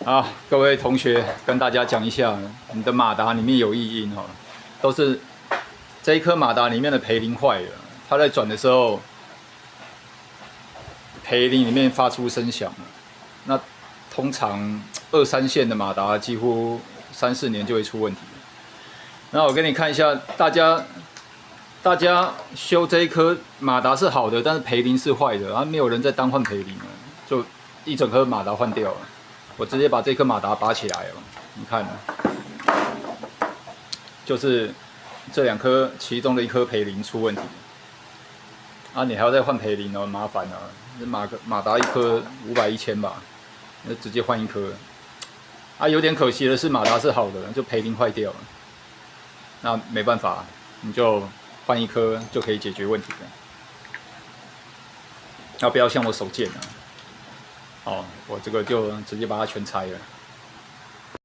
好，各位同学，跟大家讲一下，你的马达里面有异音哈，都是这一颗马达里面的培林坏了，它在转的时候，培林里面发出声响。那通常2、3线的马达几乎3、4年就会出问题。那我给你看一下，大家修这一颗马达是好的，但是培林是坏的，没有人在单换培林了，就一整颗马达换掉了。我直接把这颗马达拔起来了，你看，就是这2颗其中的一颗培林出问题，你还要再换培林哦，很麻烦啊。马达一颗500、1000吧，那直接换一颗。有点可惜的是马达是好的，就培林坏掉了，那没办法，你就换一颗就可以解决问题了。要不要像我手贱啊？我这个就直接把它全拆了。